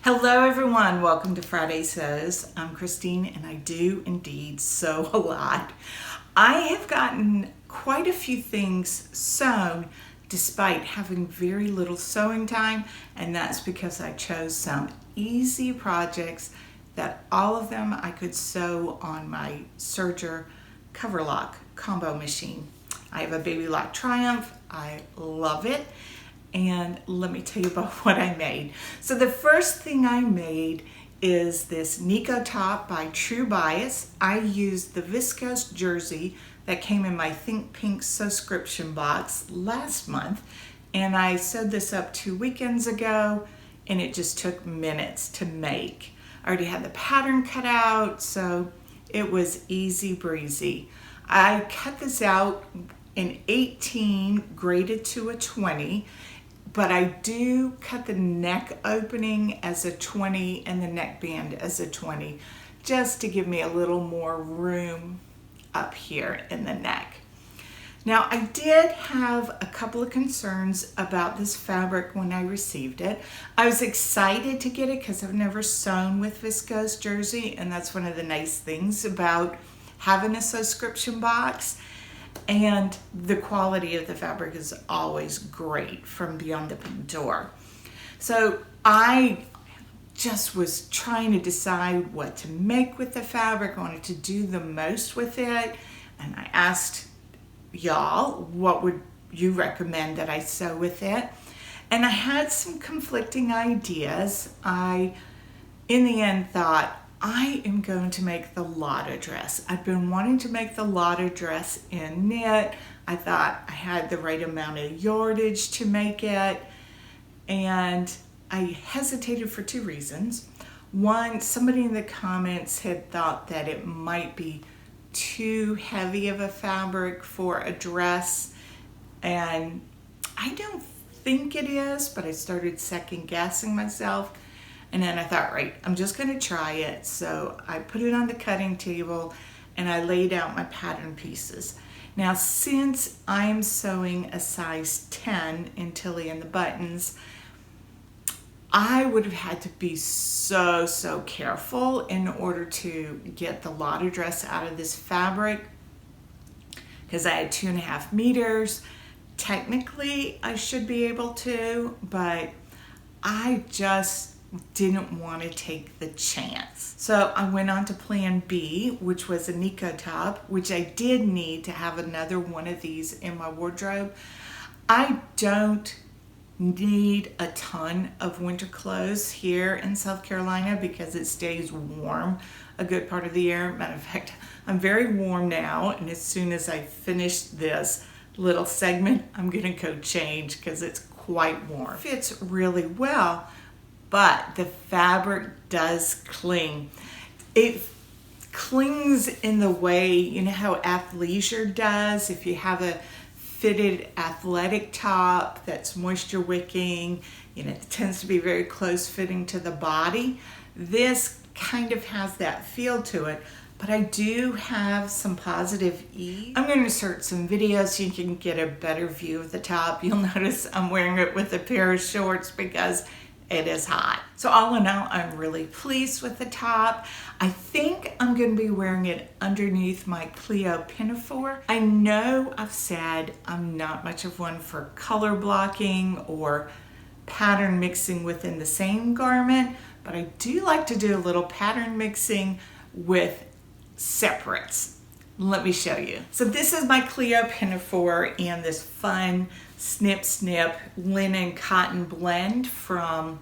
Hello everyone, welcome to Friday Sews. I'm Christine and I do indeed sew a lot. I have gotten quite a few things sewn despite having very little sewing time, and that's because I chose some easy projects that all of them I could sew on my Serger cover lock combo machine. I have a Baby Lock Triumph, I love it. And let me tell you about what I made. So the first thing I made is this Nikko top by True Bias. I used the viscose jersey that came in my Think Pink Sewscription Box last month, and I sewed this up 2 weekends ago, and it just took minutes to make. I already had the pattern cut out, so it was easy breezy. I cut this out in 18 graded to a 20, but I do cut the neck opening as a 20 and the neckband as a 20, just to give me a little more room up here in the neck. Now, I did have a couple of concerns about this fabric when I received it. I was excited to get it because I've never sewn with viscose jersey, and that's one of the nice things about having a Sewscription box. And the quality of the fabric is always great from beyond the pink door. So I just was trying to decide what to make with the fabric. I wanted to do the most with it, and I asked y'all, what would you recommend that I sew with it? And I had some conflicting ideas. I, in the end, thought, I am going to make the Lotta Dress. I've been wanting to make the Lotta Dress in knit. I thought I had the right amount of yardage to make it, and I hesitated for 2 reasons. One, somebody in the comments had thought that it might be too heavy of a fabric for a dress, and I don't think it is, but I started second guessing myself. And then I thought, right, I'm just gonna try it. So I put it on the cutting table and I laid out my pattern pieces. Now, since I'm sewing a size 10 in Tilly and the buttons, I would have had to be so careful in order to get the Lotta Dress out of this fabric, because I had 2.5 meters. Technically, I should be able to, but I just didn't want to take the chance. So I went on to plan B, which was a Nikko top, which I did need to have another one of these in my wardrobe. I don't need a ton of winter clothes here in South Carolina because it stays warm a good part of the year. Matter of fact, I'm very warm now, and as soon as I finish this little segment, I'm gonna go change because it's quite warm. Fits really well, but the fabric does cling. It clings in the way, you know how athleisure does? If you have a fitted athletic top that's moisture wicking, you know, it tends to be very close fitting to the body. This kind of has that feel to it, but I do have some positive ease. I'm gonna insert some videos so you can get a better view of the top. You'll notice I'm wearing it with a pair of shorts because it is hot. So all in all, I'm really pleased with the top. I think I'm gonna be wearing it underneath my Clio pinafore. I know I've said I'm not much of one for color blocking or pattern mixing within the same garment, but I do like to do a little pattern mixing with separates. Let me show you. So this is my Clio pinafore and this fun snip snip linen cotton blend from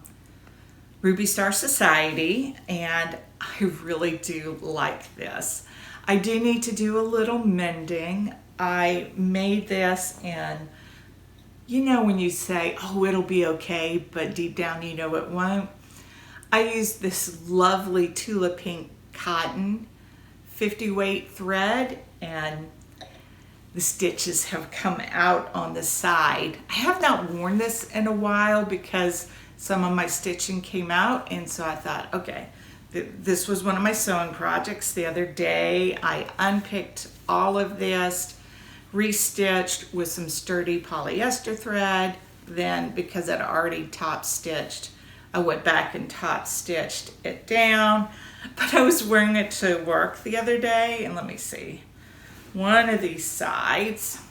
Ruby Star Society, and I really do like this. I do need to do a little mending. I made this, and you know when you say, oh, it'll be okay, but deep down you know it won't. I used this lovely Tula Pink cotton 50 weight thread, and the stitches have come out on the side. I have not worn this in a while because some of my stitching came out, and so I thought, okay, this was one of my sewing projects the other day. I unpicked all of this, restitched with some sturdy polyester thread. Then, because I'd already top stitched I went back and top stitched it down, but I was wearing it to work the other day, and let me see, one of these sides,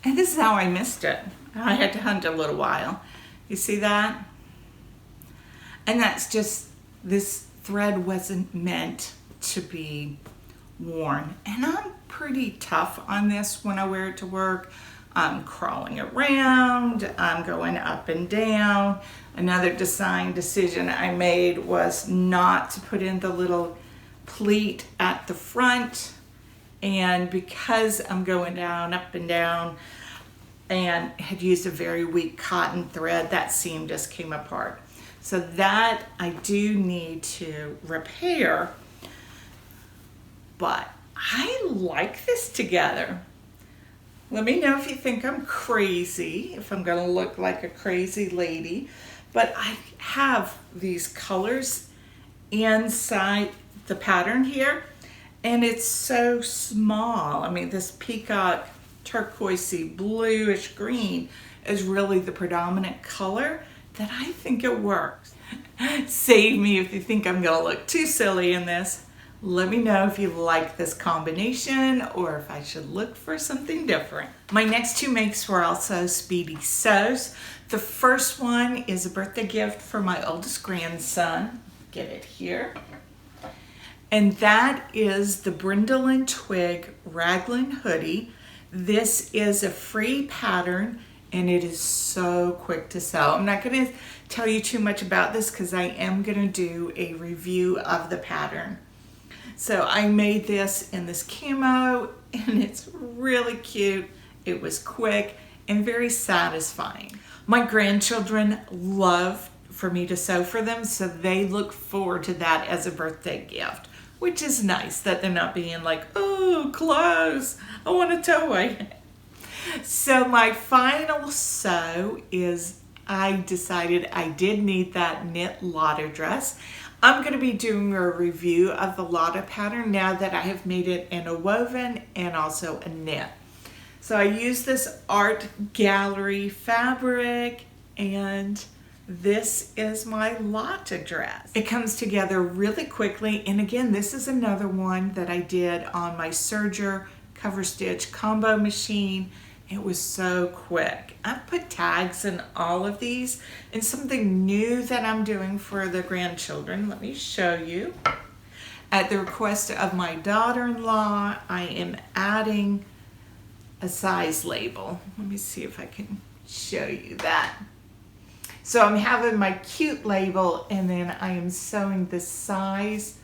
and this is how I missed it. I had to hunt a little while. You see that? And that's just, this thread wasn't meant to be worn. And I'm pretty tough on this when I wear it to work. I'm crawling around, I'm going up and down. Another design decision I made was not to put in the little pleat at the front. And because I'm going down, up and down, and had used a very weak cotton thread, that seam just came apart. So that I do need to repair, but I like this together. Let me know if you think I'm crazy, if I'm gonna look like a crazy lady, but I have these colors inside the pattern here, and it's so small. I mean, this peacock turquoisey bluish green is really the predominant color that I think it works. Save me if you think I'm gonna look too silly in this. Let me know if you like this combination or if I should look for something different. My next two makes were also speedy sews. The first one is a birthday gift for my oldest grandson. Get it here. And that is the Brindle and Twig Raglan Hoodie. This is a free pattern and it is so quick to sew. I'm not going to tell you too much about this because I am going to do a review of the pattern. So I made this in this camo and it's really cute. It was quick and very satisfying. My grandchildren love for me to sew for them, so they look forward to that as a birthday gift, which is nice that they're not being like, oh, clothes, I want a toy. So my final sew is, I decided I did need that knit Lotta dress. I'm going to be doing a review of the Lotta pattern now that I have made it in a woven and also a knit. So I use this art gallery fabric, and this is my Lotta dress. It comes together really quickly, and again, this is another one that I did on my serger cover stitch combo machine. It was so quick. I've put tags in all of these, and something new that I'm doing for the grandchildren. Let me show you. At the request of my daughter-in-law, I am adding a size label. Let me see if I can show you that. So I'm having my cute label, and then I am sewing the size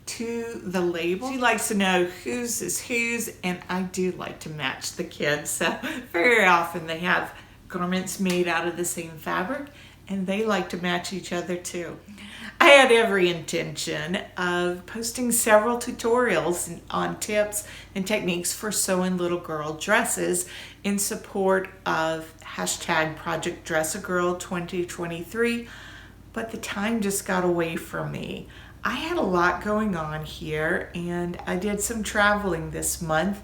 to the label. She likes to know whose is whose, and I do like to match the kids. So very often they have garments made out of the same fabric, and they like to match each other too. I had every intention of posting several tutorials on tips and techniques for sewing little girl dresses in support of hashtag Project Dress a Girl 2023, but the time just got away from me. I had a lot going on here, and I did some traveling this month,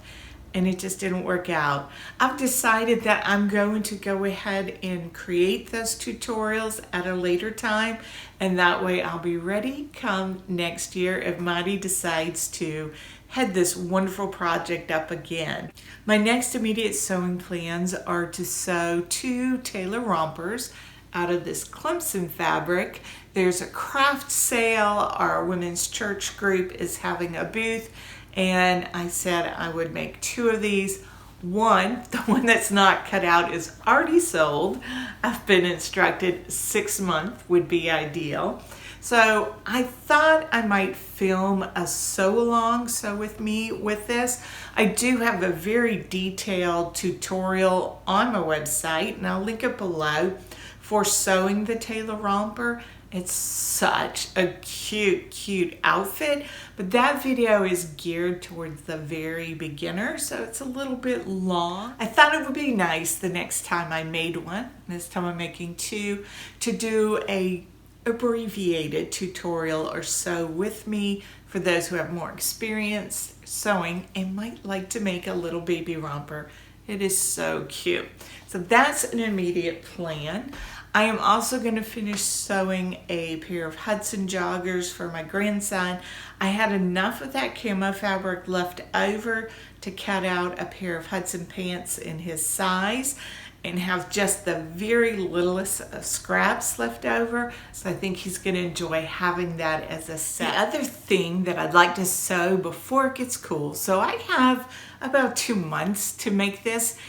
and it just didn't work out. I've decided that I'm going to go ahead and create those tutorials at a later time, and that way I'll be ready come next year if Maddie decides to head this wonderful project up again. My next immediate sewing plans are to sew 2 tailor rompers out of this Clemson fabric. There's a craft sale. Our women's church group is having a booth, and I said I would make 2 of these. One, the one that's not cut out, is already sold. I've been instructed 6 months would be ideal. So I thought I might film a sew along, sew with me with this. I do have a very detailed tutorial on my website, and I'll link it below, for sewing the tailor romper. It's such a cute outfit, but that video is geared towards the very beginner, so it's a little bit long. I thought it would be nice the next time I made one, this time I'm making 2, to do a abbreviated tutorial or so with me for those who have more experience sewing and might like to make a little baby romper. It is so cute. So that's an immediate plan. I am also going to finish sewing a pair of Hudson joggers for my grandson. I had enough of that camo fabric left over to cut out a pair of Hudson pants in his size and have just the very littlest of scraps left over. So I think he's going to enjoy having that as a set. The other thing that I'd like to sew before it gets cool, so I have about 2 months to make this,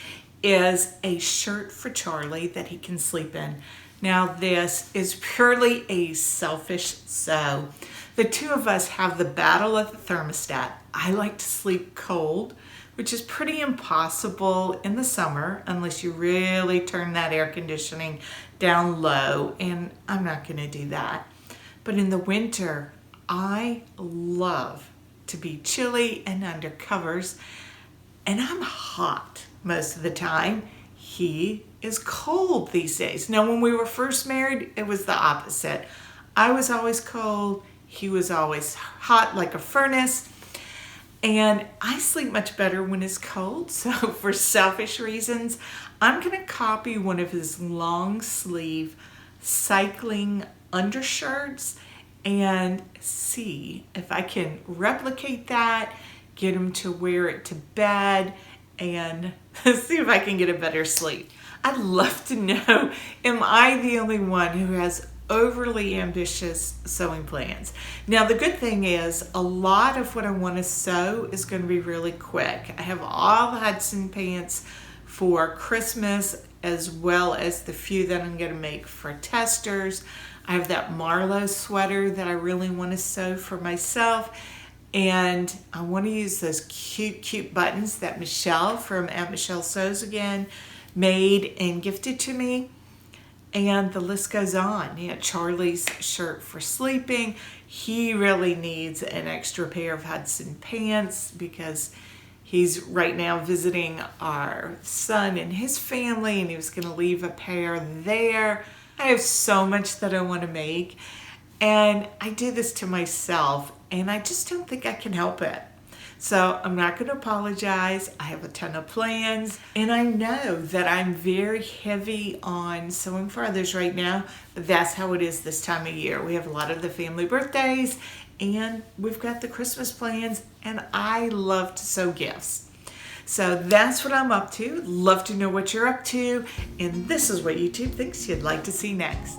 is a shirt for Charlie that he can sleep in. Now this is purely a selfish sew. The two of us have the battle of the thermostat. I like to sleep cold, which is pretty impossible in the summer unless you really turn that air conditioning down low, and I'm not going to do that. But in the winter, I love to be chilly and under covers, and I'm hot most of the time. He is cold these days. Now, when we were first married, it was the opposite. I was always cold. He was always hot like a furnace. And I sleep much better when it's cold. So for selfish reasons, I'm going to copy one of his long sleeve cycling undershirts and see if I can replicate that, get him to wear it to bed, and see if I can get a better sleep. I'd love to know, am I the only one who has overly ambitious sewing plans? Now, the good thing is a lot of what I want to sew is going to be really quick. I have all the Hudson pants for Christmas, as well as the few that I'm going to make for testers. I have that Marlowe sweater that I really want to sew for myself. And I want to use those cute buttons that Michelle from Aunt Michelle Sews Again made and gifted to me. And the list goes on. Yeah, Charlie's shirt for sleeping. He really needs an extra pair of Hudson pants because he's right now visiting our son and his family, and he was going to leave a pair there. I have so much that I want to make, and I do this to myself, and I just don't think I can help it. So I'm not going to apologize. I have a ton of plans, and I know that I'm very heavy on sewing for others right now, but that's how it is this time of year. We have a lot of the family birthdays, and we've got the Christmas plans, and I love to sew gifts. So that's what I'm up to. Love to know what you're up to, and this is what YouTube thinks you'd like to see next.